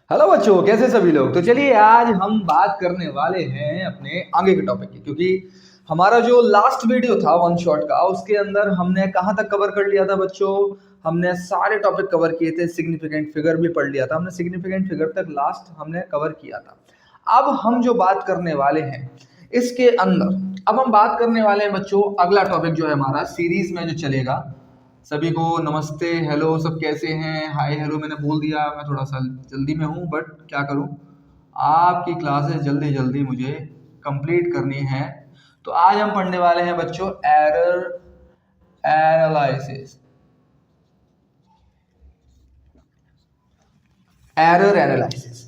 Hello बच्चों, कैसे सभी लोग। तो चलिए आज हम बात करने वाले हैं अपने आगे के टॉपिक की, क्योंकि हमारा जो लास्ट वीडियो था वन शॉट का, उसके अंदर हमने कहाँ तक कवर कर लिया था बच्चों। हमने सारे टॉपिक कवर किए थे, सिग्निफिकेंट फिगर भी पढ़ लिया था हमने, सिग्निफिकेंट फिगर तक लास्ट हमने कवर किया था। अब हम जो बात करने वाले हैं इसके अंदर, अब हम बात करने वाले हैं बच्चों, अगला टॉपिक जो है हमारा सीरीज में जो चलेगा। सभी को नमस्ते, हेलो, सब कैसे हैं। हाय हेलो मैंने बोल दिया, मैं थोड़ा सा जल्दी में हूँ, बट क्या करूँ, आपकी क्लासेस जल्दी जल्दी मुझे कंप्लीट करनी है। तो आज हम पढ़ने वाले हैं बच्चों error analysis. Error analysis,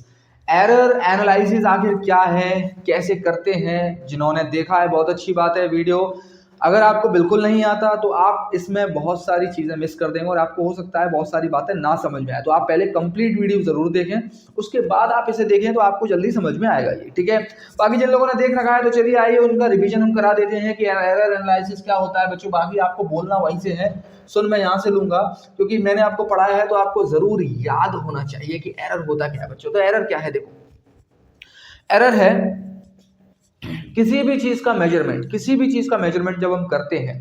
error analysis आखिर क्या है, कैसे करते हैं। जिन्होंने देखा है बहुत अच्छी बात है वीडियो, अगर आपको बिल्कुल नहीं आता तो आप इसमें बहुत सारी चीजें मिस कर देंगे और आपको हो सकता है बहुत सारी बातें ना समझ में आए। तो आप पहले कंप्लीट वीडियो जरूर देखें, उसके बाद आप इसे देखें तो आपको जल्दी समझ में आएगा ये, ठीक है। बाकी जिन लोगों ने देख रखा है तो चलिए आइए उनका रिवीजन हम करा देते हैं कि एरर एनालिसिस क्या होता है बच्चों। बाकी आपको बोलना वहीं से है, सुन मैं यहाँ से लूंगा, क्योंकि मैंने आपको पढ़ाया है तो आपको जरूर याद होना चाहिए कि एरर होता क्या है बच्चों। तो एरर क्या है, देखो, एरर है किसी भी चीज का मेजरमेंट, किसी भी चीज का मेजरमेंट जब हम करते हैं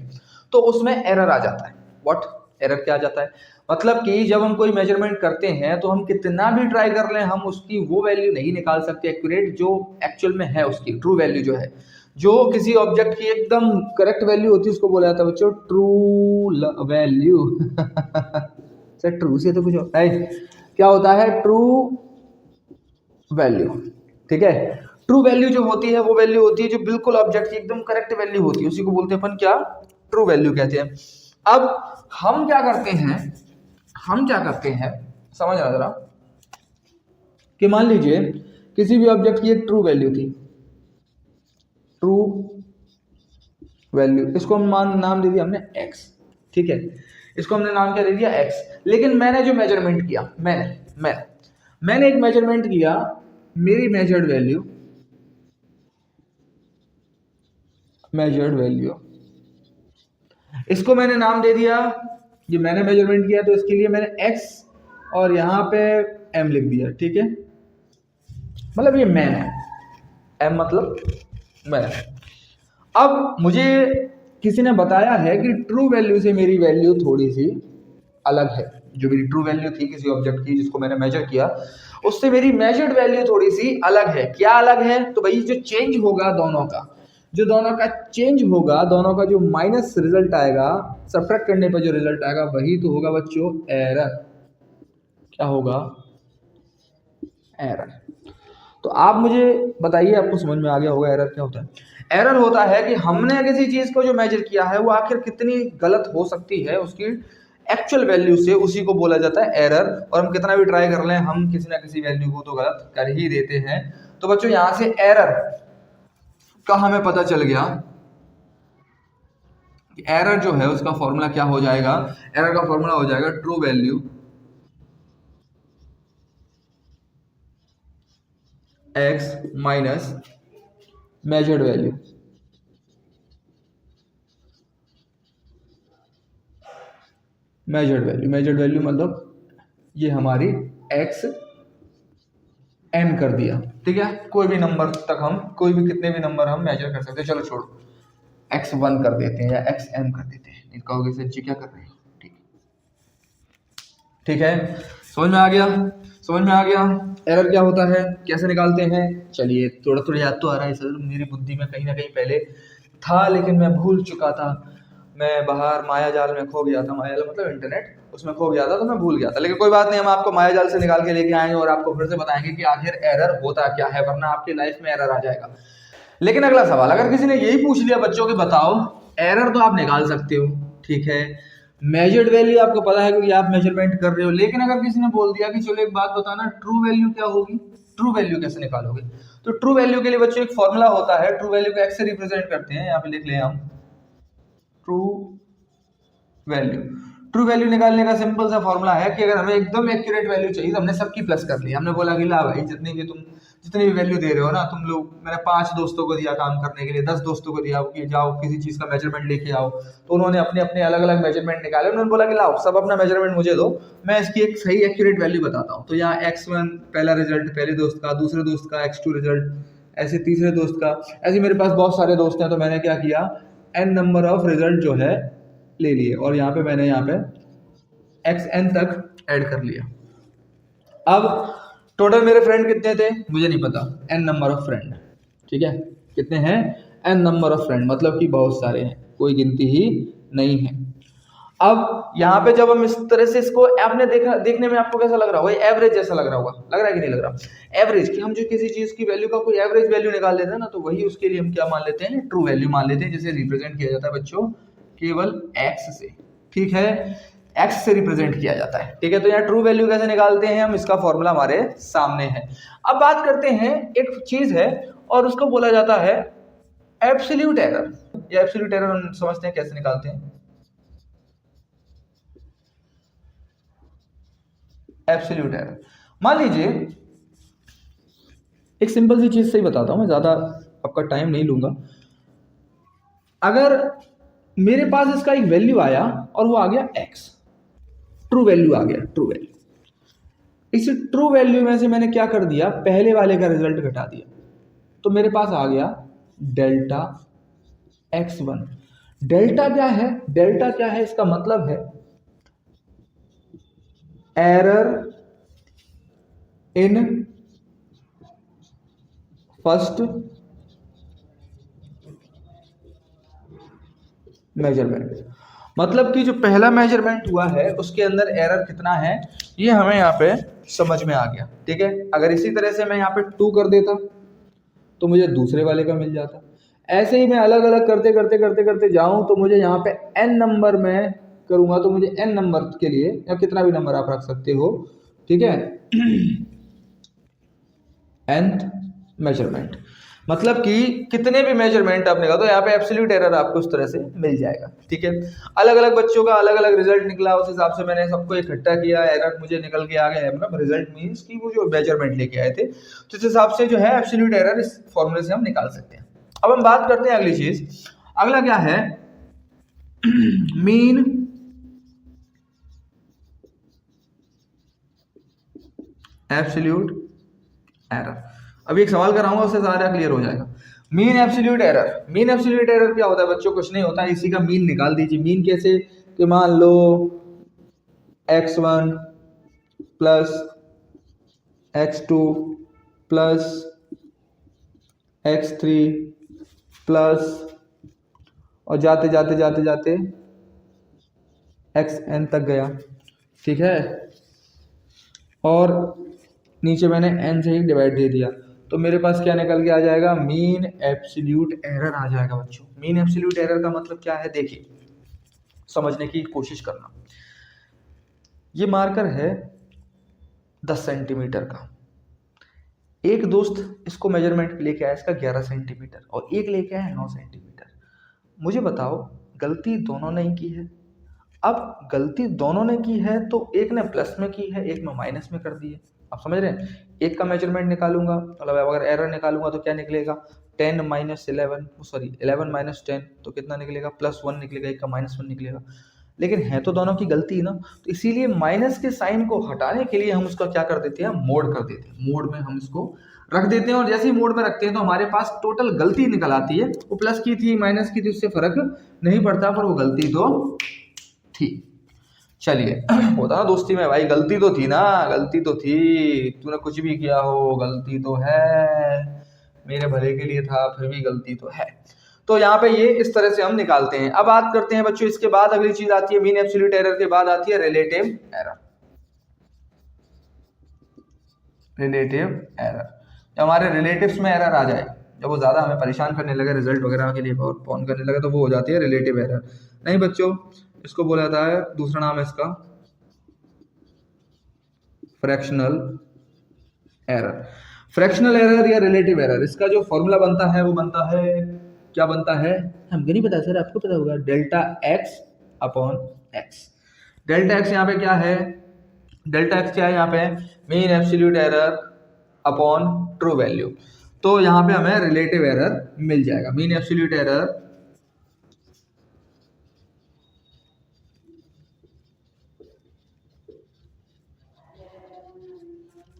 तो उसमें एरर आ जाता है। व्हाट, एरर क्या आ जाता है, मतलब कि जब हम कोई मेजरमेंट करते हैं तो हम कितना भी ट्राई कर लें, हम उसकी वो वैल्यू नहीं निकाल सकते एक्यूरेट, जो एक्चुअल में है उसकी ट्रू वैल्यू जो है, जो किसी ऑब्जेक्ट की एकदम करेक्ट वैल्यू होती है उसको बोला जाता है बच्चों ट्रू वैल्यू। सर ट्रू से तो कुछ होता है, क्या होता है, ट्रू वैल्यू, ठीक है। ट्रू वैल्यू जो होती है वो वैल्यू होती है जो बिल्कुल ऑब्जेक्ट की एकदम करेक्ट वैल्यू होती है, उसी को बोलते हैं अपन क्या, ट्रू वैल्यू कहते हैं। अब हम क्या करते हैं, हम क्या करते हैं, समझ रहा जरा, कि मान लीजिए किसी भी ऑब्जेक्ट की एक ट्रू वैल्यू थी, ट्रू वैल्यू, इसको हम नाम दे दिया हमने एक्स, ठीक है। इसको हमने नाम क्या दे दिया, एक्स। लेकिन मैंने जो मेजरमेंट किया, मैंने एक मेजरमेंट किया, मेरी मेजर्ड वैल्यू, इसको मैंने नाम दे दिया, ये मैंने मेजरमेंट किया तो इसके लिए मैंने x और यहाँ पे m लिख दिया, ठीक है। मतलब ये मैन है, m मतलब मैन। अब मुझे किसी ने बताया है कि ट्रू वैल्यू से मेरी वैल्यू थोड़ी सी अलग है। जो मेरी ट्रू वैल्यू थी किसी ऑब्जेक्ट की जिसको मैंने मेजर किया, उससे मेरी मेजर्ड वैल्यू थोड़ी सी अलग है। क्या अलग है, तो भाई जो चेंज होगा दोनों का, जो दोनों का चेंज होगा, दोनों का जो माइनस रिजल्ट आएगा, सब्ट्रैक्ट करने पर जो रिजल्ट आएगा वही तो होगा बच्चों एरर। क्या होगा, एरर। तो आप मुझे बताइए, आपको समझ में आ गया होगा एरर क्या होता है। एरर होता है कि हमने किसी चीज को जो मेजर किया है वो आखिर कितनी गलत हो सकती है उसकी एक्चुअल वैल्यू से, उसी को बोला जाता है एरर। और हम कितना भी ट्राई कर लें, हम किसी ना किसी वैल्यू को तो गलत कर ही देते हैं। तो बच्चों यहां से एरर का हमें पता चल गया कि एरर जो है उसका फॉर्मूला क्या हो जाएगा। एरर का फॉर्मूला हो जाएगा true value x minus measured value. Measured value मतलब ये हमारी एक्स एम कर दिया, ठीक है। कोई भी नंबर तक हम, कोई भी कितने भी नंबर हम मेजर कर सकते हैं। चलो छोड़ो, x1 कर देते हैं या xm कर देते हैं। नहीं कहोगे सर जी क्या कर रहे हैं, ठीक, ठीक है। समझ में आ गया, समझ में आ गया एरर क्या होता है, कैसे निकालते हैं। चलिए थोड़ा थोड़ा याद तो आ रहा है सर, मेरी बुद्धि में कहीं ना कहीं पहले था लेकिन मैं भूल चुका था। मैं बाहर माया जाल में खो गया था, माया जाल मतलब इंटरनेट, उसमें खो गया था तो मैं भूल गया था। लेकिन कोई बात नहीं, हम आपको माया जाल से निकाल के लेके आएंगे और आपको फिर से बताएंगे कि आखिर एरर होता क्या है, वरना आपकी लाइफ में एरर आ जाएगा। लेकिन अगला सवाल, अगर किसी ने यही पूछ लिया बच्चों के बताओ एरर तो आप निकाल सकते हो, ठीक है। मेजर्ड वैल्यू आपको पता है क्योंकि आप मेजरमेंट कर रहे हो। लेकिन अगर किसी ने बोल दिया कि चलो एक बात बताना, ट्रू वैल्यू क्या होगी, ट्रू वैल्यू कैसे निकालोगे। तो ट्रू वैल्यू के लिए बच्चों एक फॉर्मूला होता है, ट्रू वैल्यू को एक्स से रिप्रेजेंट करते हैं, यहाँ पे लिख लें हम ट्रू वैल्यू। ट्रू वैल्यू निकालने का सिंपल सा फॉर्मूला है कि अगर हमें एकदम एक्यूरेट वैल्यू चाहिए तो हमने सबकी प्लस कर ली। हमने बोला कि ला भाई जितनी भी तुम जितनी भी वैल्यू दे रहे हो ना तुम लोग, मैंने 5 दोस्तों को दिया काम करने के लिए, 10 दोस्तों को दिया कि जाओ किसी चीज़ का मेजरमेंट लेके आओ, तो उन्होंने अपने अपने अलग अलग मेजरमेंट निकाले, उन्होंने बोला कि लाओ सब अपना मेजरमेंट मुझे दो, मैं इसकी एक सही एक्यूरेट वैल्यू बताता हूँ। तो यहाँ x1 पहला रिजल्ट पहले दोस्त का, दूसरे दोस्त का x2 रिजल्ट, ऐसे तीसरे दोस्त का, ऐसे मेरे पास बहुत सारे दोस्त हैं, तो मैंने क्या किया, n नंबर ऑफ रिजल्ट जो है ले लिए और यहाँ पे मैंने यहाँ पे xn तक ऐड कर लिया। अब टोटल मेरे फ्रेंड कितने थे मुझे नहीं पता, n नंबर ऑफ फ्रेंड, ठीक है, कितने हैं, n नंबर ऑफ फ्रेंड, मतलब कि बहुत सारे हैं, कोई गिनती ही नहीं है। अब यहाँ पे जब हम इस तरह से इसको आपने देखा, देखने में आपको कैसा लग रहा होगा, एवरेज जैसा लग रहा होगा, लग रहा है कि नहीं लग रहा, एवरेज कि हम जो किसी चीज की वैल्यू का कोई एवरेज वैल्यू निकाल लेते हैं ना, तो वही उसके लिए हम क्या मान लेते हैं, ट्रू वैल्यू मान लेते हैं, जिसे रिप्रेजेंट किया जाता है बच्चों केवल x से, ठीक है, x से रिप्रेजेंट किया जाता है, ठीक है। तो यहाँ ट्रू वैल्यू कैसे निकालते हैं हम, इसका फॉर्मूला हमारे सामने है। अब बात करते हैं, एक चीज है और उसको बोला जाता है एब्सोल्यूट एरर, या एब्सोल्यूट एरर हम समझते हैं कैसे निकालते हैं। एब्सोल्यूट एरर, मान लीजिए एक सिंपल सी चीज से ही बताता हूं मैं, ज्यादा आपका टाइम नहीं लूंगा। अगर मेरे पास इसका एक वैल्यू आया और वो आ गया x, ट्रू वैल्यू आ गया, ट्रू वैल्यू, इस ट्रू वैल्यू में से मैंने क्या कर दिया, पहले वाले का रिजल्ट घटा दिया, तो मेरे पास आ गया डेल्टा x1। डेल्टा क्या है, डेल्टा क्या है, इसका मतलब है एरर इन फर्स्ट मेजरमेंट, मतलब कि जो पहला मेजरमेंट हुआ है उसके अंदर एरर कितना है, ये हमें यहाँ पे समझ में आ गया, ठीक है। अगर इसी तरह से मैं यहाँ पे 2 कर देता तो मुझे दूसरे वाले का मिल जाता, ऐसे ही मैं अलग अलग करते करते करते करते जाऊं तो मुझे यहाँ पे n नंबर में करूंगा तो मुझे n नंबर के लिए, या कितना भी नंबर आप रख सकते हो, ठीक है, nth मेजरमेंट, मतलब कि कितने भी मेजरमेंट आप निकालो तो यहाँ पे एब्सोल्यूट एरर आपको उस तरह से मिल जाएगा, ठीक है। अलग अलग बच्चों का अलग अलग रिजल्ट निकला, उस हिसाब से मैंने सबको इकट्ठा किया, एरर मुझे निकल के आ गया, मतलब रिजल्ट मींस कि वो जो मेजरमेंट लेके आए थे, तो इस हिसाब से जो है एब्सोल्यूट एरर इस फॉर्मूले से हम निकाल सकते हैं। अब हम बात करते हैं अगली चीज, अगला क्या है, मीन एब्सोल्यूट एरर। अभी एक सवाल कराऊंगा, उससे सारा क्लियर हो जाएगा। Mean absolute error, mean absolute error क्या होता है बच्चों, कुछ नहीं होता है, इसी का मीन निकाल दीजिए। मीन कैसे, कि मान लो x1 plus x2 plus x3 plus, और जाते जाते जाते जाते xn तक गया, ठीक है, और नीचे मैंने n से ही डिवाइड दे दिया, तो मेरे पास क्या निकल के आ जाएगा, मीन एब्सोल्यूट एरर आ जाएगा बच्चों। मीन एब्सोल्यूट एरर का मतलब क्या है, देखिए समझने की कोशिश करना। ये मार्कर है 10 सेंटीमीटर का, एक दोस्त इसको मेजरमेंट लेके आया इसका 11 सेंटीमीटर और एक लेके आया 9 सेंटीमीटर। मुझे बताओ गलती दोनों ने की है। अब गलती दोनों ने की है तो एक ने प्लस में की है, एक ने माइनस में कर दी है, आप समझ रहे हैं। एक का मेजरमेंट निकालूंगा, मतलब अगर एरर निकालूंगा तो क्या निकलेगा, 10 माइनस 11, सॉरी 11 माइनस 10, तो कितना निकलेगा, +1 निकलेगा, एक का -1 निकलेगा। लेकिन है तो दोनों की गलती ना, तो इसीलिए माइनस के साइन को हटाने के लिए हम उसका क्या कर देते हैं, मोड कर देते हैं, मोड में हम इसको रख देते हैं, और जैसे ही मोड में रखते हैं तो हमारे पास टोटल गलती निकल आती है। वो प्लस की थी माइनस की थी उससे फर्क नहीं पड़ता, पर वो गलती तो थी। चलिए होता ना दोस्ती में भाई, गलती तो थी ना, गलती तो थी, तूने कुछ भी किया हो गलती तो है, मेरे भले के लिए था फिर भी गलती तो है। तो यहाँ पे ये इस तरह से हम निकालते हैं। अब बात करते हैं बच्चों, इसके बाद अगली चीज आती है, मीन एब्सोल्यूट एरर के बाद आती है रिलेटिव एरर। रिलेटिव एरर, जब हमारे रिलेटिव्स में एरर आ जाए, जब वो ज्यादा हमें परेशान करने लगे रिजल्ट वगैरह के लिए और फोन करने लगे, तो वो हो जाती है रिलेटिव एरर। नहीं बच्चों, इसको बोला जाता है, दूसरा नाम है इसका फ्रैक्शनल एरर। फ्रैक्शनल एरर या रिलेटिव एरर, इसका जो फॉर्मूला बनता है वो बनता है, क्या बनता है हमको नहीं पता सर, आपको पता होगा, delta x upon x। Delta x यहाँ पे क्या है, डेल्टा x क्या है यहाँ पे, mean absolute error upon true value. तो यहाँ पे हमें रिलेटिव एरर मिल जाएगा, मीन एब्सोल्यूट एरर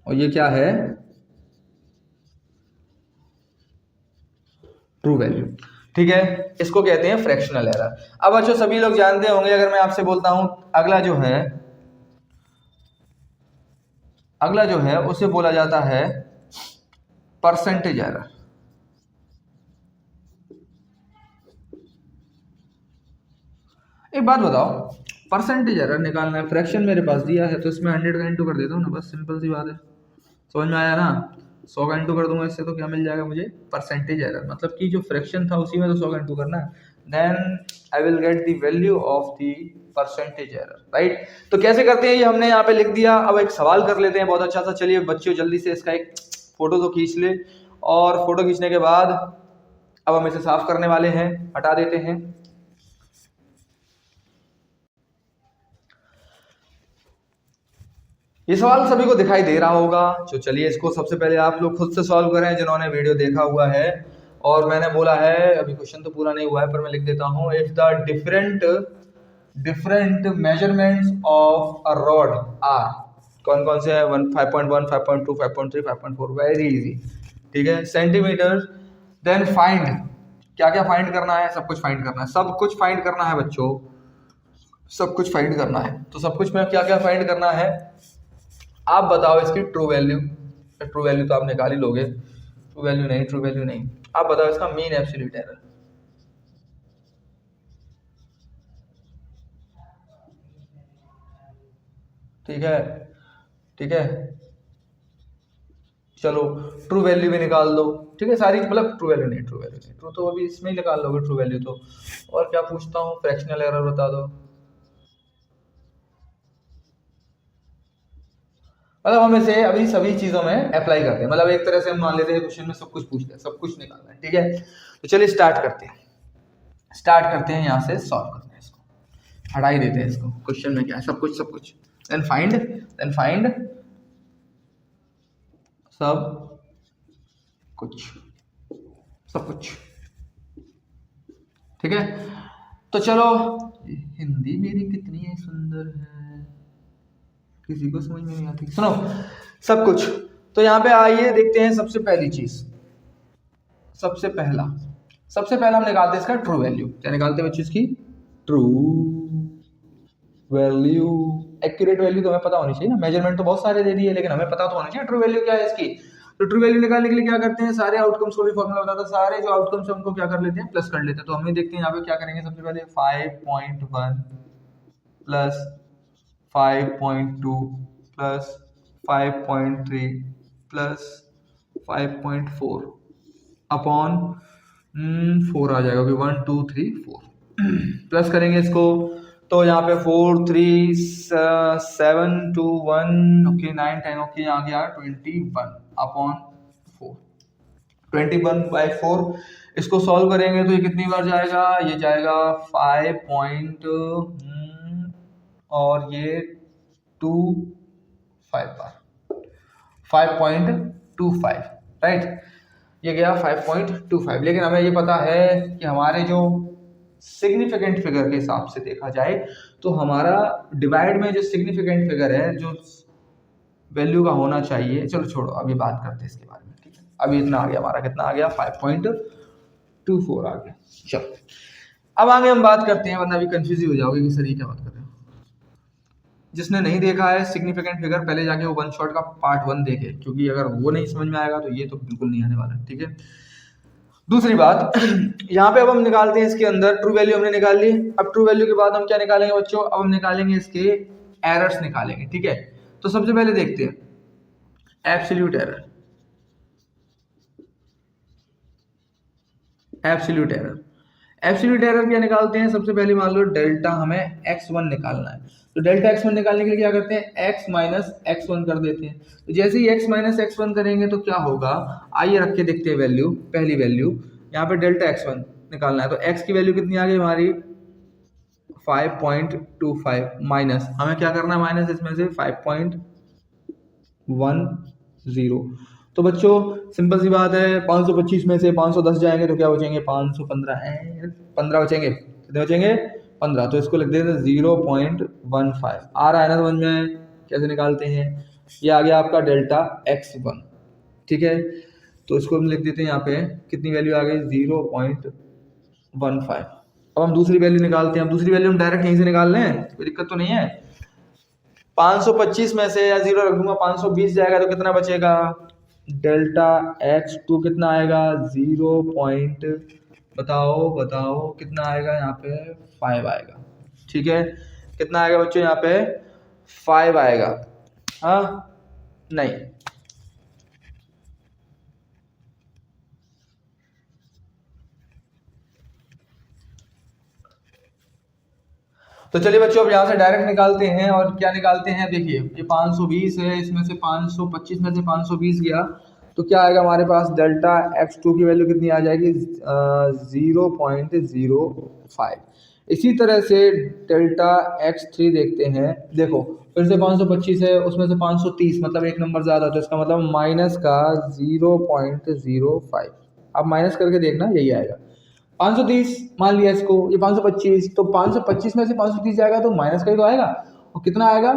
और ये क्या है, ट्रू वैल्यू। ठीक है, इसको कहते हैं फ्रैक्शनल एरर। अब बच्चों सभी लोग जानते होंगे, अगर मैं आपसे बोलता हूं अगला जो है उसे बोला जाता है परसेंटेज एरर। एक बात बताओ, परसेंटेज एरर निकालना है, फ्रैक्शन मेरे पास दिया है तो इसमें 100 का इंटू कर देता हूँ ना, बस सिंपल सी बात है। समझ में आया ना? 100 का इंटू कर दूंगा इससे तो क्या मिल जाएगा मुझे, परसेंटेज एरर। मतलब कि जो फ्रैक्शन था उसी में तो 100 का इंटू करना है, then I will get the value of the percentage error, right. तो कैसे करते हैं ये हमने यहाँ पे लिख दिया। अब एक सवाल कर लेते हैं बहुत अच्छा सा। चलिए बच्चों जल्दी से इसका एक फोटो तो खींच ले, और फोटो खींचने के बाद अब हम इसे साफ करने वाले हैं, हटा देते हैं। ये सवाल सभी को दिखाई दे रहा होगा, तो चलिए इसको सबसे पहले आप लोग खुद से सॉल्व करें जिन्होंने वीडियो देखा हुआ है। और मैंने बोला है, अभी क्वेश्चन तो पूरा नहीं हुआ है पर मैं लिख देता हूं, if the different measurements of a rod are, कौन कौन से है, 5.1, 5.2, 5.3, 5.4, वेरी इजी। ठीक है, सेंटीमीटर। देन फाइंड, क्या क्या फाइंड करना है, सब कुछ फाइंड करना है, सब कुछ फाइंड करना है बच्चों, सब कुछ फाइंड करना है। तो सब कुछ में क्या क्या फाइंड करना है आप बताओ। इसकी ट्रू वैल्यू, ट्रू वैल्यू तो आप निकाल ही लोगे, ट्रू वैल्यू नहीं, ट्रू वैल्यू नहीं, आप बताओ इसका मीन एब्सोल्यूट एरर। ठीक है, ठीक है, चलो ट्रू वैल्यू भी निकाल दो। ठीक है, सारी मतलब ट्रू वैल्यू नहीं, ट्रू वैल्यू नहीं, ट्रू तो अभी इसमें ही निकाल लोगे ट्रू वैल्यू तो। और क्या पूछता हूँ, फ्रैक्शनल एरर बता दो। मतलब हम इसे अभी सभी चीजों में अप्लाई करते हैं, मतलब एक तरह से हम मान लेते हैं क्वेश्चन में सब कुछ पूछते हैं, सब कुछ निकालना है। ठीक है, तो चलिए स्टार्ट करते हैं, यहाँ से सॉल्व करते हैं इसको, हटा ही देते हैं इसको। क्वेश्चन में क्या है, सब कुछ, सब कुछ। देन फाइंड सब कुछ, सब कुछ। ठीक है, तो चलो, हिंदी मेरी कितनी है सुंदर है, किसी को समझ में नहीं आती। सुनो, सब कुछ। तो यहाँ पे आइए देखते हैं सबसे पहली चीज, सबसे पहला हम निकालते हैं इसका ट्रू वैल्यू। क्या निकालते हैं बच्चों इसकी ट्रू वैल्यू। एक्यूरेट वैल्यू तो हमें पता होनी चाहिए ना, मेजरमेंट तो बहुत सारे दे दिए लेकिन हमें पता तो होना चाहिए ट्रू वैल्यू क्या है इसकी। तो ट्रू वैल्यू निकालने के लिए क्या करते हैं, सारे आउटकम्स को भी फॉर्मूला बताता है, सारे जो आउटकम्स है उनको क्या कर लेते हैं, प्लस कर लेते हैं। तो हम देखते हैं यहाँ पे क्या करेंगे, सबसे पहले 5.1 प्लस 5.2 प्लस 5.3 प्लस 5.4 अपॉन 4 आ जाएगा, 1 2 3 4 प्लस करेंगे इसको। तो यहाँ पे 4 3 7 2 1 ओके 9 10 ओके आ गया 21 अपॉन 4, 21/4। इसको सॉल्व करेंगे तो ये कितनी बार जाएगा, ये जाएगा 5 पॉइंट और ये 2 5 बार, 5.25, राइट। ये गया 5.25। लेकिन हमें ये पता है कि हमारे जो सिग्निफिकेंट फिगर के हिसाब से देखा जाए तो हमारा डिवाइड में जो सिग्निफिकेंट फिगर है, जो वैल्यू का होना चाहिए, चलो छोड़ो अभी बात करते हैं इसके बारे में। ठीक है, अभी इतना आ गया, हमारा कितना आ गया, 5.24 आ गया। चलो अब आगे हम बात करते हैं, वरना अभी कंफ्यूज ही हो जाओगे कि सर ये क्या बात कर रहे हो। जिसने नहीं देखा है सिग्निफिकेंट फिगर, पहले जाके वो वन शॉट का पार्ट 1 देखे, क्योंकि अगर वो नहीं समझ में आएगा तो ये तो बिल्कुल नहीं आने वाला। ठीक है, दूसरी बात यहाँ पे अब हम निकालते हैं इसके अंदर ट्रू वैल्यू हमने निकाल ली। अब ट्रू वैल्यू के बाद हम क्या निकालेंगे बच्चों, अब हम निकालेंगे इसके एरर्स निकालेंगे। ठीक है, तो सबसे पहले देखते हैं absolute error. Absolute error, absolute error क्या निकालते हैं, सबसे पहले मान लो डेल्टा हमें x1 निकालना है। तो डेल्टा x1 निकालने के लिए क्या करते हैं, x माइनस x1 कर देते हैं। तो जैसे ही x माइनस x1 करेंगे तो क्या होगा, आइए रख के देखते हैं वैल्यू। पहली वैल्यू यहाँ पे डेल्टा x1 निकालना है, तो x की वैल्यू कितनी आ गई हमारी 5.25 माइनस हमें क्या करना है, माइनस इसमें से 5.10, तो बच्चों सिंपल सी बात है, 525 में से 510 जाएंगे तो क्या बचेंगे, 515 15 बचेंगे, कितने बचेंगे, 15। तो इसको लिख देते हैं 0.15। आ रहा है ना समझ में कैसे निकालते हैं। ये आ गया आपका डेल्टा x1, ठीक है। तो इसको हम लिख देते हैं यहाँ पे, कितनी वैल्यू आ गई, 0.15। अब हम दूसरी वैल्यू निकालते हैं। हम दूसरी वैल्यू हम डायरेक्ट यहीं से निकाल लें, कोई दिक्कत तो नहीं है। 525 में से या 0 रख दूंगा, 520 जाएगा तो कितना बचेगा, डेल्टा x2 कितना आएगा, 0 पॉइंट, बताओ बताओ कितना आएगा यहाँ पे, 5 आएगा, ठीक है। कितना आएगा बच्चों यहाँ पे, 5 आएगा, हाँ नहीं, तो चलिए बच्चों अब यहाँ से डायरेक्ट निकालते हैं। और क्या निकालते हैं, देखिए ये 520 है, इसमें से 525 में से 520 गया तो क्या आएगा हमारे पास, डेल्टा x2 की वैल्यू कितनी आ जाएगी, 0.05। इसी तरह से डेल्टा x3 देखते हैं, देखो फिर से 525 है, उसमें से 530 मतलब एक नंबर ज़्यादा, तो इसका मतलब माइनस का 0.05। अब माइनस करके देखना, यही आएगा 530, मान लिया इसको, ये 525, तो 525 में से 530 जाएगा तो माइनस का ही तो आएगा, और कितना आएगा,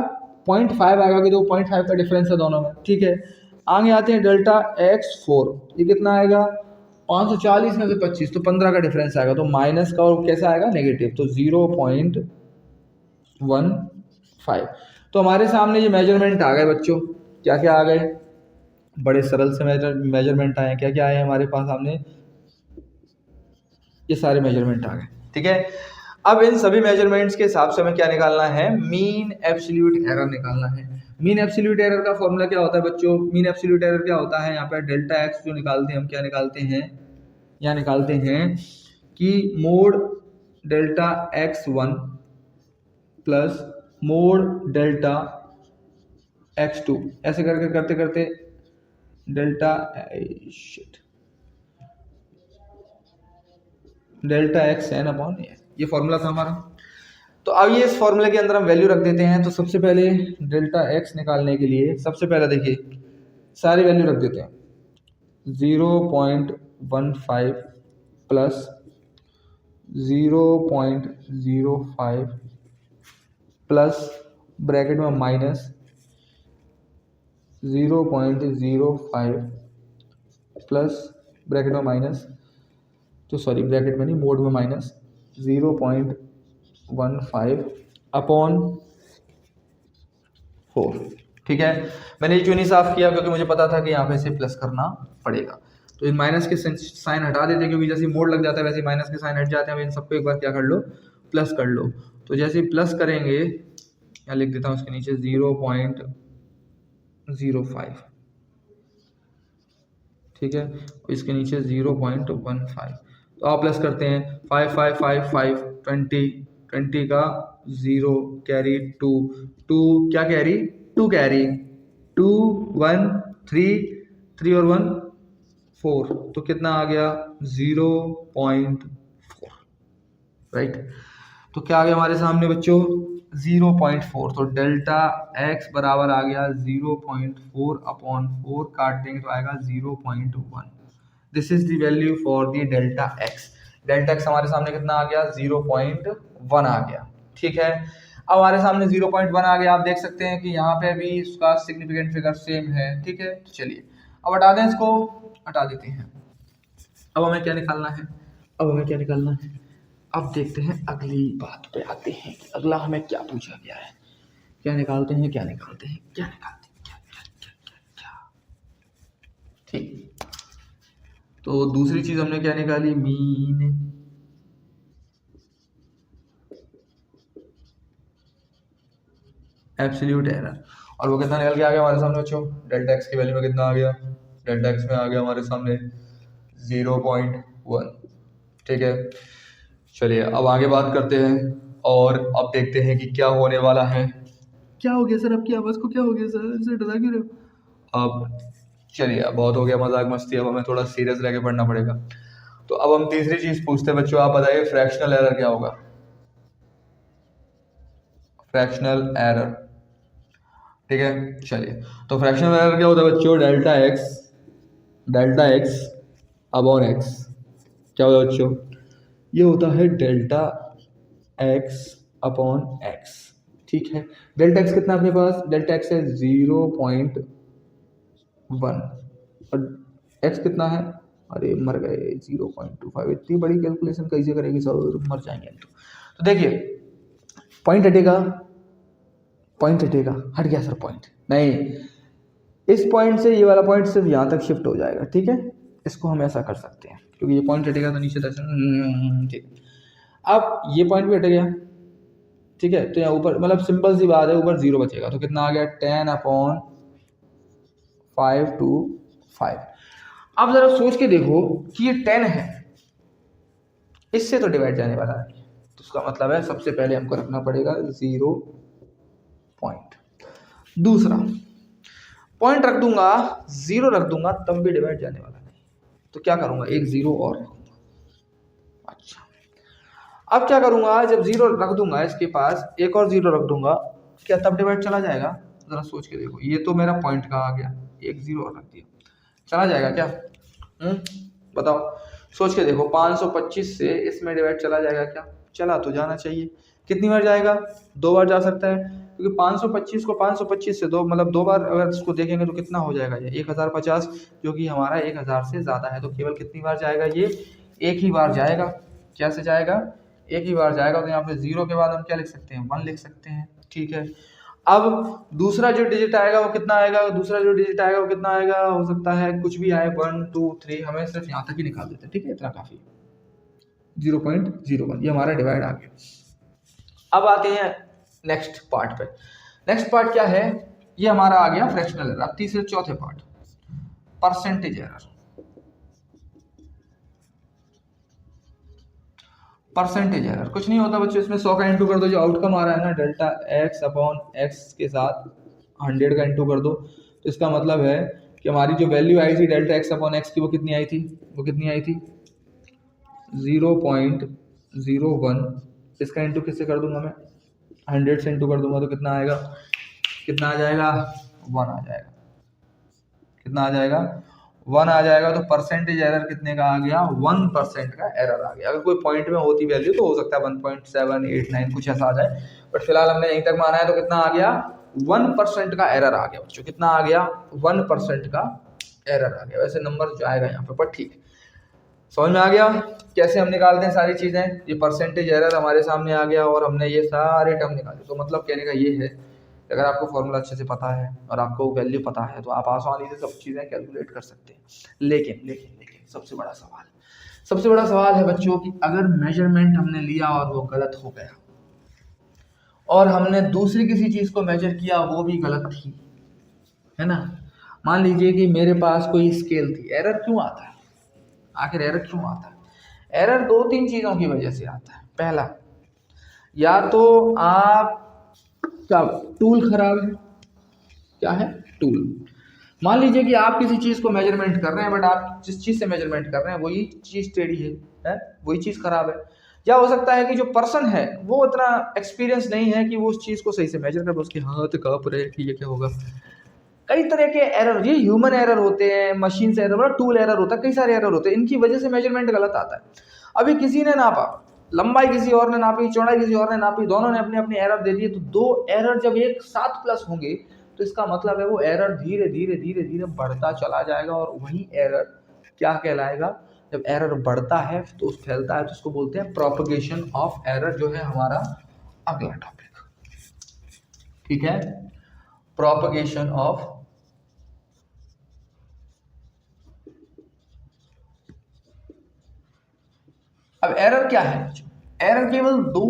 0.5 आएगा, कि 0.5 का डिफरेंस है दोनों में, ठीक है। आगे आते हैं डेल्टा x4, ये कितना आएगा, 540 में से 25 तो 15 का डिफरेंस आएगा, तो माइनस का और कैसा आएगा, नेगेटिव, तो 0.15। तो हमारे सामने ये मेजरमेंट आ गए बच्चों, क्या क्या आ गए, बड़े सरल से मेजरमेंट आए हैं। क्या क्या आए हमारे पास सामने, ये सारे मेजरमेंट आ गए, ठीक है। अब इन सभी मेजरमेंट्स के हिसाब से हमें क्या निकालना है, मीन एब्सोल्यूट एरर निकालना है। मीन एब्सोल्यूट एरर का फॉर्मूला क्या होता है बच्चों, मीन एब्सोल्यूट एरर क्या होता है, यहाँ पे डेल्टा एक्स जो निकालते हैं हम, क्या निकालते हैं, यहाँ निकालते हैं कि mod delta x1 plus mod delta x2, ऐसे करके करते करते delta delta x n upon ये फॉर्मूला था हमारा। तो अब ये इस फॉर्मूले के अंदर हम वैल्यू रख देते हैं। तो सबसे पहले डेल्टा एक्स निकालने के लिए सबसे पहले देखिए सारी वैल्यू रख देते हैं, 0.15 प्लस 0.05 प्लस ब्रैकेट में माइनस 0.05 प्लस ब्रैकेट में माइनस, तो सॉरी ब्रैकेट में नहीं, मोड में माइनस 0.15 अपॉन 4, ठीक है। मैंने ये क्यों नहीं साफ किया, क्योंकि मुझे पता था कि यहाँ पे से प्लस करना पड़ेगा। तो इन माइनस के साइन हटा देते हैं, क्योंकि जैसे मोड लग जाता है वैसे माइनस के साइन हट जाते हैं। अब इन सबको एक बार क्या कर लो, प्लस कर लो। तो जैसे प्लस करेंगे, यहाँ लिख देता हूँ उसके नीचे 0.05, ठीक है, इसके नीचे 0.15। तो आप प्लस करते हैं, 5 5 5 5 20 20 का 0 कैरी 2 2 क्या कैरी 2 कैरी 2 1 3 3 और 1 4, तो कितना आ गया 0.4, राइट। तो क्या आ गया हमारे सामने बच्चों 0.4। तो डेल्टा x बराबर आ गया 0.4 अपॉन 4, काट देंगे तो आएगा 0.1। This is the value for the delta x। Delta x हमारे सामने कितना आ गया 0.1 आ गया, ठीक है। अब हमारे सामने 0.1 आ गया, आप देख सकते हैं कि यहाँ पे भी इसका सिग्निफिकेंट फिगर सेम है, ठीक है। तो चलिए अब हटा दें, इसको हटा देते हैं। अब हमें क्या निकालना है, अब हमें क्या निकालना है, अब देखते हैं अगली बात पे आते हैं कि अगला हमें क्या पूछा गया है, क्या निकालते हैं, क्या निकालते हैं, क्या निकालते हैं, क्या क्या क्या क्या क्या, ठीक। तो दूसरी चीज हमने क्या निकाली, मीन एब्सोल्यूट एरर। और वो कितना निकल के आ गया हमारे सामने बच्चों, डेल्टा एक्स की वैल्यू में कितना आ गया, डेल्टा एक्स में आ गया हमारे सामने 0.1, ठीक है। चलिए अब आगे बात करते हैं और अब देखते हैं कि क्या होने वाला है। क्या हो गया सर, आपकी आवाज़ को क्या हो गया सर, इसे डरा क्यों रहे हो। अब चलिए अब बहुत हो गया मजाक मस्ती, अब हमें थोड़ा सीरियस रह के पढ़ना पड़ेगा। तो अब हम तीसरी चीज पूछते हैं बच्चों, आप बताइए फ्रैक्शनल एरर क्या होगा, फ्रैक्शनल एरर, ठीक है। चलिए तो फ्रैक्शनल एरर क्या होता है बच्चों, delta x delta x upon x क्या होता है बच्चों, ये होता है डेल्टा एक्स अपॉन एक्स। ठीक है, डेल्टा एक्स कितना अपने पास, डेल्टा एक्स है 0.1 और एक्स कितना है, अरे मर गए 0.25। इतनी बड़ी कैलकुलेशन कैसे करेगी सर, मर जाएंगे तो देखिए पॉइंट हटेगा, पॉइंट हटेगा, हट गया सर पॉइंट नहीं, इस पॉइंट से ये वाला पॉइंट सिर्फ यहाँ तक शिफ्ट हो जाएगा। ठीक है, इसको हम ऐसा कर सकते हैं क्योंकि ये पॉइंट हटेगा तो नीचे तक। ठीक है, अब ये पॉइंट भी हट गया। ठीक है, तो यहाँ ऊपर मतलब सिंपल सी बात है, ऊपर 0 बचेगा तो कितना आ गया 10/5 अब जरा सोच के देखो कि ये 10 है, इससे तो डिवाइड जाने वाला है, तो उसका मतलब है सबसे पहले हमको रखना पड़ेगा 0 पॉइंट। दूसरा पॉइंट रख दूंगा, 0 रख दूंगा तब भी डिवाइड जाने वाला नहीं, तो क्या करूंगा एक 0 और रखूंगा। अच्छा, अब क्या करूंगा, जब 0 रख दूंगा इसके पास एक और 0 रख दूंगा, क्या तब डिवाइड चला जाएगा? जरा सोच के देखो, ये तो मेरा पॉइंट का आ गया, एक 0 और रख दिया, चला जाएगा क्या? बताओ, सोच के देखो, 525 से इसमें डिवाइड चला जाएगा क्या? चला तो जाना चाहिए। कितनी बार जाएगा? 2 बार जा सकता है, क्योंकि 525 को 525 से 2 मतलब 2 बार अगर इसको देखेंगे तो कितना हो जाएगा ये 1050, जो कि हमारा 1000 से ज़्यादा है, तो केवल कितनी बार जाएगा ये? एक ही बार जाएगा। क्या से जाएगा? एक ही बार जाएगा। तो यहाँ पे 0 के बाद हम क्या लिख सकते हैं? 1 लिख सकते हैं। ठीक है, अब दूसरा जो डिजिट आएगा वो कितना आएगा? दूसरा जो डिजिट आएगा वो कितना आएगा? हो सकता है कुछ भी आए, 1 2 3, हमें सिर्फ यहाँ तक ही निकाल देते हैं। ठीक है, इतना काफी, 0.01, ये हमारा डिवाइड आ गया। अब आते हैं नेक्स्ट पार्ट पे। नेक्स्ट पार्ट क्या है? ये हमारा आ गया फ्रैक्शनल एरर। अब तीसरे चौथे part, percentage error. Percentage error कुछ नहीं होता बच्चों, इसमें 100 का इंटू कर दो, जो आउटकम आ रहा है ना डेल्टा एक्स अपॉन एक्स के साथ 100 का इंटू कर दो, तो इसका मतलब है कि हमारी जो वैल्यू आई थी डेल्टा एक्स अपॉन एक्स की, वो कितनी आई थी? वो कितनी आई थी? 0.01। इसका इंटू किससे कर दूंगा मैं? 100 से इंटू कर दूंगा, तो कितना आएगा? कितना आ जाएगा? 1 आ जाएगा। कितना आ जाएगा? 1 आ जाएगा। तो परसेंटेज एरर कितने का आ गया? 1% का एरर आ गया। अगर कोई पॉइंट में होती वैल्यू तो हो सकता है 1.789 कुछ ऐसा आ जाए, बट फिलहाल हमने यहीं तक माना है, तो कितना आ गया? 1% का एरर आ गया बच्चों। कितना आ गया? 1% का एरर आ गया। वैसे नंबर जो आएगा यहाँ पे, पर ठीक है, समझ में आ गया कैसे हम निकालते हैं सारी चीजें। ये परसेंटेज एरर हमारे सामने आ गया और हमने ये सारे टर्म निकाले। तो मतलब कहने का ये है, अगर आपको फॉर्मूला अच्छे से पता है और आपको वैल्यू पता है तो आप आसानी से सब चीज़ें कैलकुलेट कर सकते हैं। लेकिन लेकिन लेकिन सबसे बड़ा सवाल है बच्चों कि अगर मेजरमेंट हमने लिया और वो गलत हो गया, और हमने दूसरी किसी चीज़ को मेजर किया वो भी गलत थी, है ना। मान लीजिए कि मेरे पास कोई स्केल थी। एरर क्यों आता है? आखिर एरर क्यों आता है? एरर 2-3 चीज़ों की वजह से आता है। पहला, या तो आप क्या टूल खराब है। क्या है? टूल। मान लीजिए कि आप किसी चीज को मेजरमेंट कर रहे हैं, बट आप जिस चीज से मेजरमेंट कर रहे हैं वही चीज टेढ़ी है, वही चीज खराब है। या हो सकता है कि जो पर्सन है वो इतना एक्सपीरियंस नहीं है कि वो उस चीज को सही से मेजर कर, उसके हाथ कांप रहे कि ये क्या होगा। कई तरह के एरर, ये ह्यूमन एरर होते हैं, मशीन से एरर, टूल एरर होता है, कई सारे एरर होते हैं, इनकी वजह से मेजरमेंट गलत आता है। अभी किसी ने नापा, लंबाई किसी और ने नापी, चौड़ाई किसी और ने नापी, दोनों ने अपने अपने एरर दे दिए, तो 2 एरर जब एक साथ प्लस होंगे तो इसका मतलब है वो एरर धीरे धीरे धीरे धीरे बढ़ता चला जाएगा। और वही एरर क्या कहलाएगा? जब एरर बढ़ता है तो फैलता है, तो उसको बोलते हैं प्रोपगेशन ऑफ एरर, जो है हमारा अगला टॉपिक। ठीक है, प्रोपगेशन ऑफ अब एरर क्या है? एरर केवल 2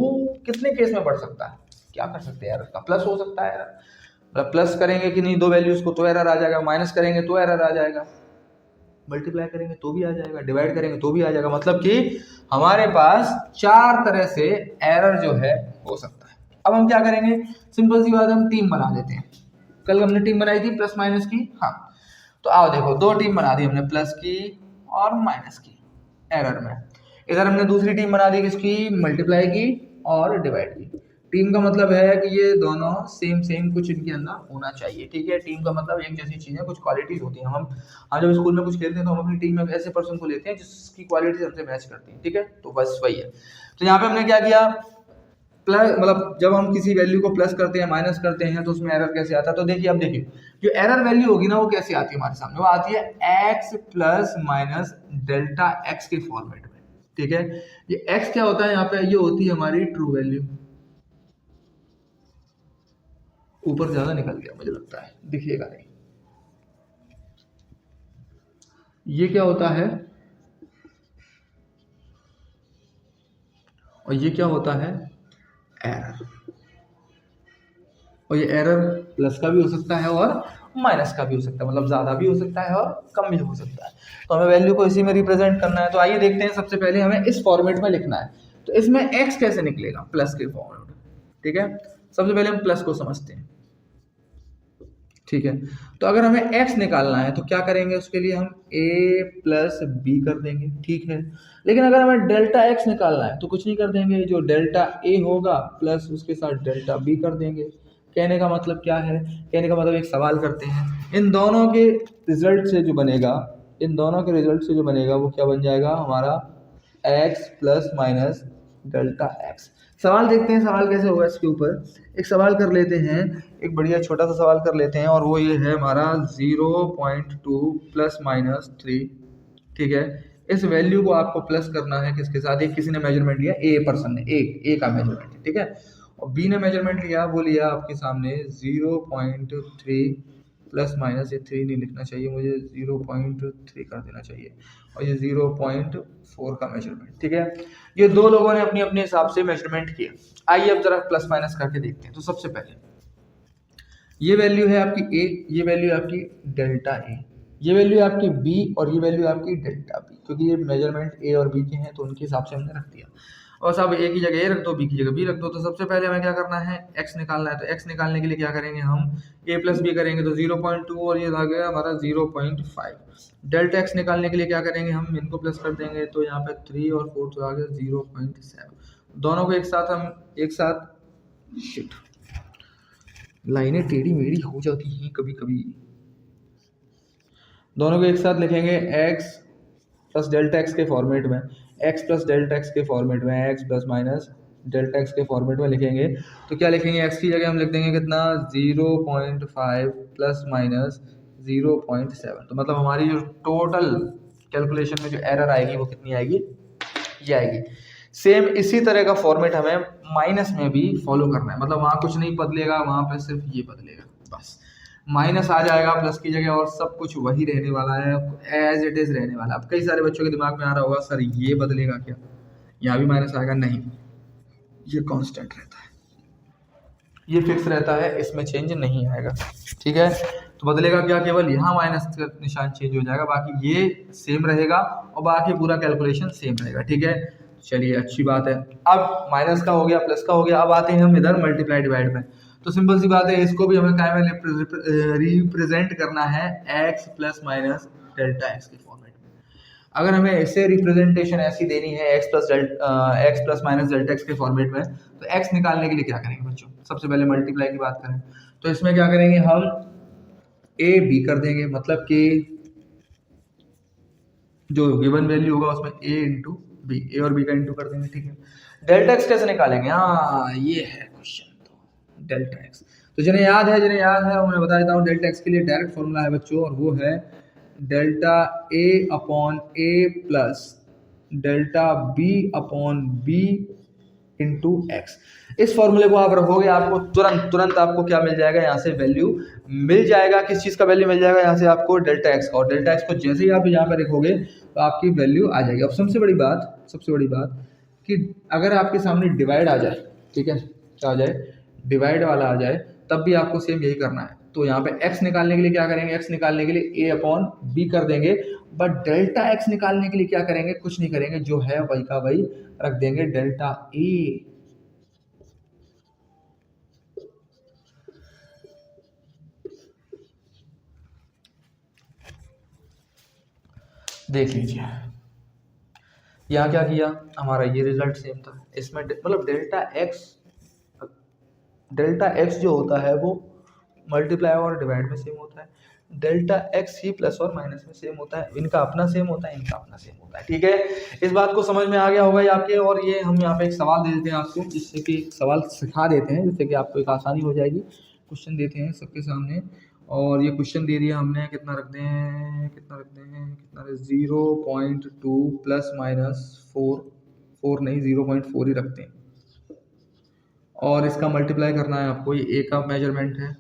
कितने केस में बढ़ सकता है? क्या कर सकते हैं एरर का? प्लस हो सकता है एरर, मतलब प्लस करेंगे कि नहीं 2 वैल्यूज को तो एरर आ जाएगा, माइनस करेंगे तो एरर आ जाएगा, मल्टीप्लाई करेंगे तो भी आ जाएगा, डिवाइड करेंगे तो भी आ जाएगा। मतलब कि हमारे पास 4 तरह से एरर जो है हो सकता है। अब हम क्या करेंगे? सिंपल सी बात, हम टीम बना देते हैं। कल हमने टीम बनाई थी प्लस माइनस की, हाँ, तो आओ देखो 2 टीम बना दी हमने, प्लस की और माइनस की एरर में। इधर हमने दूसरी टीम बना दी किसकी? मल्टीप्लाई की और डिवाइड की। टीम का मतलब है कि ये दोनों सेम सेम कुछ इनके अंदर होना चाहिए, ठीक है। टीम का मतलब एक जैसी चीजें, कुछ क्वालिटीज होती हैं। हम जब स्कूल में कुछ खेलते हैं तो हम अपनी टीम में ऐसे पर्सन को लेते हैं जिसकी क्वालिटीज हमसे मैच करती हैं, ठीक है। तो बस वही है। तो यहाँ पे हमने क्या किया, प्लस मतलब जब हम किसी वैल्यू को प्लस करते हैं माइनस करते हैं तो उसमें एरर कैसे आता है। तो देखिए, अब देखिए जो एरर वैल्यू होगी ना वो कैसे आती है हमारे सामने, वो आती है x plus minus delta x के फॉर्मेट में, ठीक है। ये x क्या होता है यहाँ पे, ये होती है हमारी ट्रू वैल्यू। ऊपर ज्यादा निकल गया मुझे लगता है, दिखिएगा नहीं। ये क्या होता है, और ये क्या होता है, एरर। और ये एरर प्लस का भी हो सकता है और माइनस का भी हो सकता है, मतलब ज्यादा भी हो सकता है और कम भी हो सकता है। तो हमें वैल्यू को इसी में रिप्रेजेंट करना है। तो आइए देखते हैं, सबसे पहले हमें इस फॉर्मेट में लिखना है। तो इसमें x कैसे निकलेगा, प्लस के फॉर्मेट में, ठीक है। सबसे पहले हम प्लस को समझते हैं, ठीक है। तो अगर हमें x निकालना है तो क्या करेंगे, उसके लिए हम a प्लस बी कर देंगे, ठीक है। लेकिन अगर हमें डेल्टा x निकालना है तो कुछ नहीं कर देंगे, जो डेल्टा a होगा प्लस उसके साथ डेल्टा b कर देंगे। कहने का मतलब क्या है, कहने का मतलब एक सवाल करते हैं, इन दोनों के रिजल्ट से जो बनेगा, इन दोनों के रिजल्ट से जो बनेगा वो क्या बन जाएगा हमारा, x plus minus delta x। सवाल देखते हैं सवाल कैसे होगा इसके ऊपर। एक सवाल कर लेते हैं, एक बढ़िया छोटा सा सवाल कर लेते हैं, और वो ये है हमारा 0.2 प्लस माइनस 3, ठीक है। इस वैल्यू को आपको प्लस करना है किसके साथ, एक किसी ने मेजरमेंट लिया, ए पर्सन ने, ए का मेजरमेंट, ठीक है। और बी ने मेजरमेंट लिया, वो लिया आपके सामने 0.3 प्लस माइनस, ये 3 नहीं लिखना चाहिए मुझे, 0.3 कर देना चाहिए, और ये 0.4 का मेजरमेंट, ठीक है। ये दो लोगों ने अपने अपने हिसाब से मेजरमेंट किया। आइए अब जरा प्लस माइनस करके देखते हैं। तो सबसे पहले ये वैल्यू है आपकी a, ये वैल्यू है आपकी डेल्टा a, ये वैल्यू है आपकी b, और ये वैल्यू है आपकी डेल्टा b, क्योंकि ये मेजरमेंट a और b के हैं तो उनके हिसाब से हमने रख दिया। और सब a की जगह a रख दो, b की जगह b रख दो। तो सबसे पहले हमें क्या करना है, x निकालना है। तो x निकालने के लिए क्या करेंगे, हम a प्लस b करेंगे, तो 0.2 और ये आ गया हमारा 0.5। डेल्टा x निकालने के लिए क्या करेंगे, हम इनको प्लस कर देंगे, तो यहाँ पे 3 और 4 तो आ गया 0.7। दोनों को एक साथ शिट, लाइनें टेढ़ी मेढ़ी हो जाती हैं कभी कभी। दोनों को एक साथ लिखेंगे x प्लस डेल्टा x के फॉर्मेट में, x प्लस डेल्टा x के फॉर्मेट में, x plus minus delta x के फॉर्मेट में लिखेंगे। तो क्या लिखेंगे, x की जगह हम लिख देंगे कितना, 0.5 प्लस माइनस 0.7। तो मतलब हमारी जो टोटल कैलकुलेशन में जो एरर आएगी वो कितनी आएगी, ये आएगी। सेम इसी तरह का फॉर्मेट हमें माइनस में भी फॉलो करना है, मतलब वहां कुछ नहीं बदलेगा, वहां पे सिर्फ ये बदलेगा, बस माइनस आ जाएगा प्लस की जगह, और सब कुछ वही रहने वाला है, एज इट इज रहने वाला है। अब कई सारे बच्चों के दिमाग में आ रहा होगा, सर ये बदलेगा क्या, यहाँ भी माइनस आएगा, नहीं, ये कांस्टेंट रहता है, ये फिक्स रहता है, इसमें चेंज नहीं आएगा, ठीक है। तो बदलेगा क्या, केवल यहाँ माइनस का निशान चेंज हो जाएगा, बाकी ये सेम रहेगा और बाकी पूरा कैलकुलेशन सेम रहेगा, ठीक है। चलिए अच्छी बात है। अब माइनस का हो गया, प्लस का हो गया, अब आते हैं हम इधर मल्टीप्लाई डिवाइड में। तो सिंपल सी बात है, इसको भी हमें क्या में रिप्रेजेंट करना है, x plus minus delta x के फॉर्मेट में। अगर हमें ऐसे रिप्रेजेंटेशन ऐसी देनी है, x plus minus delta x के फॉर्मेट में, तो x निकालने के लिए क्या करेंगे बच्चों, सबसे पहले मल्टीप्लाई की बात करें तो इसमें क्या करेंगे, हम a b कर देंगे, मतलब कि जो गिवन वैल्यू होगा उसमें a इंटू बी, ए और b का इंटू कर देंगे, ठीक है। डेल्टा x कैसे निकालेंगे, हाँ ये है क्वेश्चन। तो डेल्टा x, तो जिन्हें याद है उन्हें बता देता हूँ, डेल्टा x के लिए डायरेक्ट फॉर्मूला है बच्चों, और वो है delta a upon a plus delta b upon b into x. इस फॉर्मूले को आप रखोगे, आपको तुरंत आपको क्या मिल जाएगा, यहाँ से वैल्यू मिल जाएगा, किस चीज़ का वैल्यू मिल जाएगा, यहाँ से आपको डेल्टा एक्स, और डेल्टा एक्स को जैसे ही आप यहाँ पे रखोगे तो आपकी वैल्यू आ जाएगी। अब सबसे बड़ी बात कि अगर आपके सामने डिवाइड आ जाए, ठीक है, क्या आ जाए, डिवाइड वाला आ जाए, तब भी आपको सेम यही करना है। तो यहाँ पे x निकालने के लिए क्या करेंगे, x निकालने के लिए a अपॉन b कर देंगे, बट डेल्टा x निकालने के लिए क्या करेंगे, कुछ नहीं करेंगे, जो है वही का वही रख देंगे, डेल्टा a। देख लीजिए यहाँ क्या किया, हमारा ये रिजल्ट सेम था, इसमें मतलब डेल्टा x डेल्टा एक्स जो होता है वो मल्टीप्लाई और डिवाइड में सेम होता है, डेल्टा एक्स ही प्लस और माइनस में सेम होता है, इनका अपना सेम होता है, इनका अपना सेम होता है। ठीक है, इस बात को समझ में आ गया होगा ये आपके। और ये हम यहाँ पे एक सवाल दे देते हैं आपको, जिससे कि सवाल सिखा देते हैं, जिससे कि आपको एक आसानी हो जाएगी। क्वेश्चन देते हैं सबके सामने, और ये क्वेश्चन दे दिया हमने, कितना रखते हैं, कितना रखते हैं, कितना 0.2 प्लस माइनस 4 नहीं 0.4 ही रखते हैं, और इसका मल्टीप्लाई करना है आपको, ये ए का मेजरमेंट है,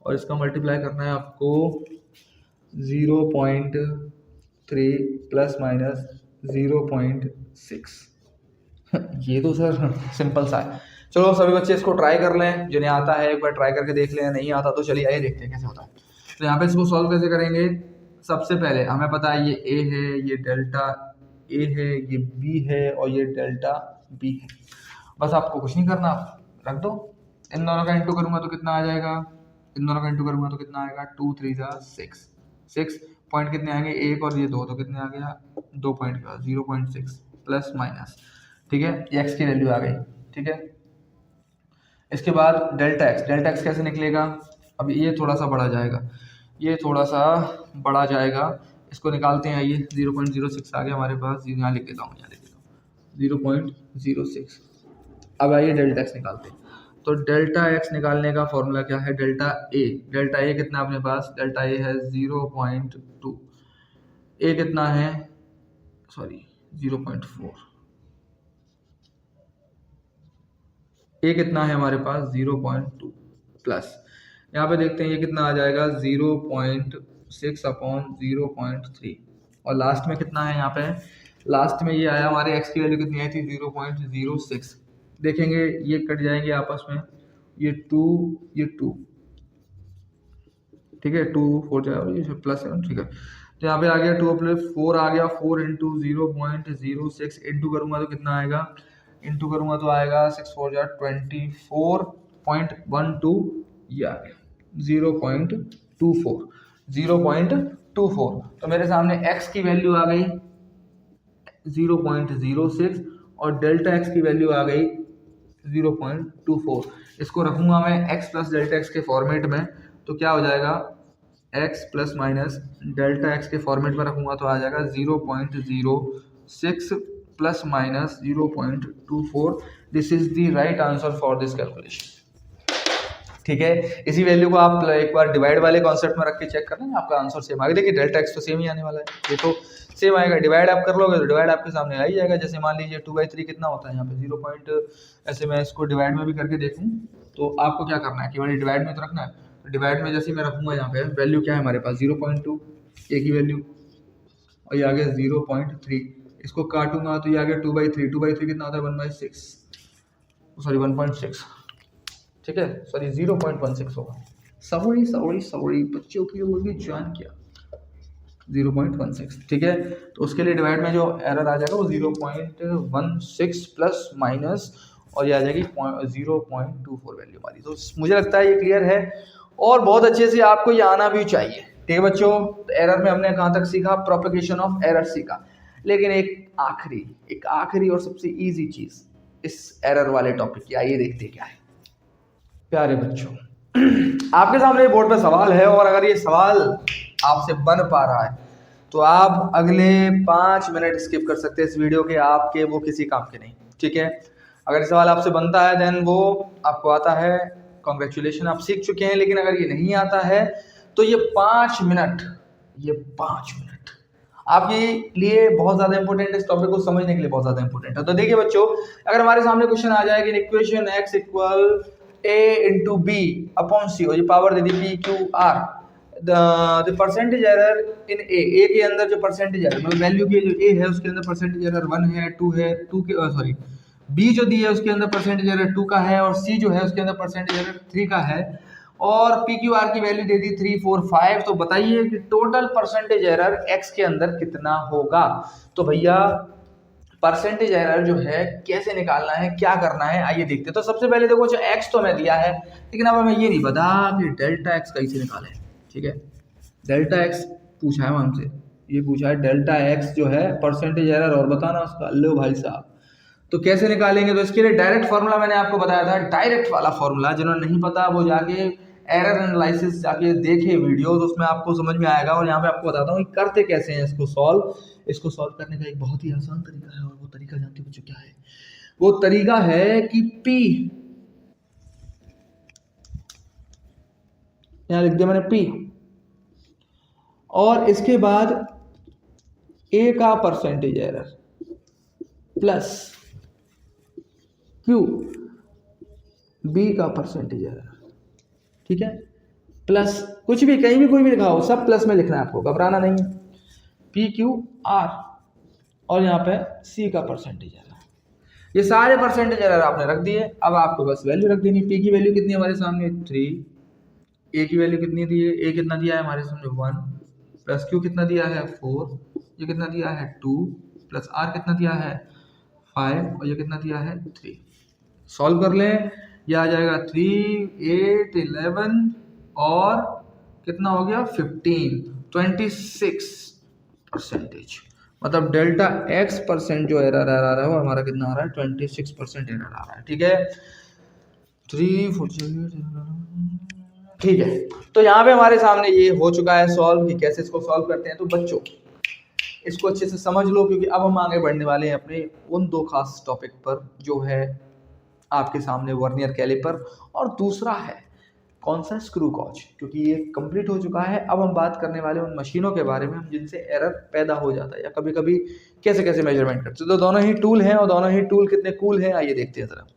और इसका मल्टीप्लाई करना है आपको 0.3 प्लस माइनस 0.6। ये तो सर सिंपल सा है। चलो सभी बच्चे इसको ट्राई कर लें, जिन्हें आता है एक बार ट्राई करके देख लें, नहीं आता तो चलिए आइए देखते हैं कैसे होता है। तो यहाँ पे इसको सॉल्व कैसे करेंगे, सबसे पहले हमें पता है ये ए है, ये डेल्टा ए है, ये बी है, और ये डेल्टा बी है। बस आपको कुछ नहीं करना, आप रख दो। इन दोनों का इंटू करूंगा तो कितना आ जाएगा, इन दोनों का इंटू करूंगा तो कितना आएगा, 2 3 6 6 पॉइंट कितने आएंगे, एक और ये दो, तो कितने आ गया 2 पॉइंट का 0.6 प्लस माइनस। ठीक है, ये एक्स की वैल्यू आ गई। ठीक है, इसके बाद डेल्टा एक्स कैसे निकलेगा, अब ये थोड़ा सा बढ़ा जाएगा, ये थोड़ा सा बढ़ा जाएगा, इसको निकालते हैं। आइए 0.06 आ गया हमारे पास, यहाँ लिख देता हूँ, 0.06। अब आइए डेल्टा एक्स निकालते हैं। तो डेल्टा एक्स निकालने का फॉर्मूला क्या है, डेल्टा ए कितना अपने पास, डेल्टा ए है 0.2, ए कितना है, सॉरी 0.4, ए कितना है हमारे पास 0.2 प्लस, यहाँ पे देखते हैं ये कितना आ जाएगा 0.6 अपॉन 0.3, और लास्ट में कितना है, यहाँ पे लास्ट में ये आया हमारे एक्स की वैल्यू कितनी आई थी 0.06। देखेंगे ये कट जाएंगे आपस में, ये 2 ये 2, ठीक है 2 4 जाएगा, ये प्लस है, ठीक है। तो यहाँ पे आ गया 2 प्लस 4 आ गया, 4 इंटू 0.06 इंटू करूंगा तो कितना आएगा, इंटू करूंगा तो आएगा 6 4 जा 24.12, ये आ गया 0.24। तो मेरे सामने x की वैल्यू आ गई 0.06 और डेल्टा x की वैल्यू आ गई 0.24। इसको रखूंगा मैं x प्लस डेल्टा x के फॉर्मेट में, तो क्या हो जाएगा x plus minus delta x के फॉर्मेट में रखूंगा तो आ जाएगा 0.06 plus minus 0.24। This is the right answer for this calculation. ठीक है, इसी वैल्यू को आप एक बार डिवाइड वाले कॉन्सेप्ट में रख के चेक करना, आपका आंसर सेम आएगा। देखिए डेल्टा एक्स तो सेम ही आने वाला है, ये तो सेम आएगा। डिवाइड आप कर लोगे तो डिवाइड आपके सामने आ ही जाएगा। जैसे मान लीजिए 2/3 कितना होता है यहाँ पे 0 पॉइंट, ऐसे मैं इसको डिवाइड में भी करके देखूँ तो आपको क्या करना है, केवल डिवाइड में तो रखना है। तो डिवाइड में जैसे मैं रखूँगा यहाँ पे वैल्यू क्या है हमारे पास 0.2 ए की वैल्यू, और ये आ गया 0.3, इसको काटूंगा तो ये आ गया 2/3 कितना होता है 1/6, सॉरी 1.6, ठीक है सॉरी 0.16 होगा। सॉरी बच्चों की होगी जान क्या 0.16, ठीक है। तो उसके लिए डिवाइड में जो एरर आ जाएगा वो 0.16 प्लस माइनस और ये आ जाएगी 0.24 वैल्यू वाली। तो मुझे लगता है ये क्लियर है और बहुत अच्छे से आपको ये आना भी चाहिए। ठीक है बच्चों, तो एरर में हमने कहाँ तक सीखा, प्रोपेगेशन ऑफ एरर सीखा। लेकिन एक आखिरी और सबसे इजी चीज इस एरर वाले टॉपिक की, आइए देखते क्या है। प्यारे बच्चों, आपके सामने बोर्ड पे सवाल है और अगर ये सवाल आपसे बन पा रहा है तो आप अगले 5 मिनट स्किप कर सकते हैं इस वीडियो के, आपके वो किसी काम के नहीं। ठीक है, अगर ये सवाल आपसे बनता है देन वो आपको आता है, कॉन्ग्रेचुलेशन, आप सीख चुके हैं। लेकिन अगर ये नहीं आता है तो ये 5 मिनट आपके लिए बहुत ज़्यादा इंपॉर्टेंट है, इस टॉपिक को समझने के लिए बहुत ज़्यादा इंपॉर्टेंट है। तो देखिए बच्चों, अगर हमारे सामने क्वेश्चन आ जाए कि equation x equal a into B upon C, और ये पावर दे दी P Q R, the percentage error in A के अंदर जो परसेंटेज एरर मतलब वैल्यू की जो ए है उसके अंदर परसेंटेज एरर 1 है, 2 है, 2 के सॉरी बी जो दी है उसके अंदर परसेंटेज एरर 2 का है और सी जो है उसके अंदर परसेंटेज एरर 3 का है और पी क्यू आर की वैल्यू दे दी 3 4 5। तो बताइए कि टोटल परसेंटेज एरर एक्स के अंदर कितना होगा। तो भैया परसेंटेज एरर जो है कैसे निकालना है, क्या करना है, आइए देखते हैं। तो सबसे पहले देखो जो एक्स तो हमें दिया है, लेकिन अब हमें ये नहीं पता कि डेल्टा एक्स कैसे निकाले। ठीक है, डेल्टा एक्स पूछा है हमसे, ये पूछा है डेल्टा एक्स जो है परसेंटेज एरर और बताना उसका। लो भाई साहब, तो कैसे निकालेंगे, तो इसके लिए डायरेक्ट फार्मूला मैंने आपको बताया था, डायरेक्ट वाला फार्मूला। जिन्होंने नहीं पता वो जाके एरर एनालिसिस जाके देखे वीडियो, तो उसमें आपको समझ में आएगा। और यहाँ पे आपको बताता हूँ करते कैसे हैं इसको सॉल्व। इसको सॉल्व करने का एक बहुत ही आसान तरीका है, और वो तरीका जानते हो बच्चों क्या है? वो तरीका है कि P, यहाँ लिख दिया मैंने P, और इसके बाद A का percentage error plus Q B का परसेंटेज एरर, ठीक है, प्लस कुछ भी कहीं भी कोई भी लिखा हो, सब प्लस में लिखना है आपको, घबराना नहीं है। P Q R और यहाँ पे C का परसेंटेज एरर, ये सारे परसेंटेज एरर आपने रख दिए। अब आपको बस वैल्यू रख देनी। P की वैल्यू कितनी है हमारे सामने 3, A की वैल्यू कितनी दी है, A कितना दिया है हमारे सामने 1, प्लस Q कितना दिया है 4, ये कितना दिया है 2, प्लस R कितना दिया है 5, और ये कितना दिया है 3। सॉल्व कर लें, ये आ जाएगा 3, 8, 11 और कितना हो गया 15, 26%। मतलब डेल्टा एक्स परसेंट जो एरर आ रहा है वो हमारा कितना आ रहा है 26% एरर आ रहा है, ठीक है। 3 4 ठीक है। तो यहाँ पे हमारे सामने ये हो चुका है सॉल्व कि कैसे इसको सॉल्व करते हैं। तो बच्चों इसको अच्छे से समझ लो, क्योंकि अब हम आगे बढ़ने वाले हैं अपने उन दो खास टॉपिक पर, जो है आपके सामने वर्नियर कैलिपर, और दूसरा है कौन सा, स्क्रू गॉज। क्योंकि ये कंप्लीट हो चुका है, अब हम बात करने वाले उन मशीनों के बारे में जिनसे एरर पैदा हो जाता है, या कभी कभी कैसे कैसे मेजरमेंट करते हैं। तो दोनों ही टूल हैं, और दोनों ही टूल कितने कूल हैं आइए देखते हैं जरा।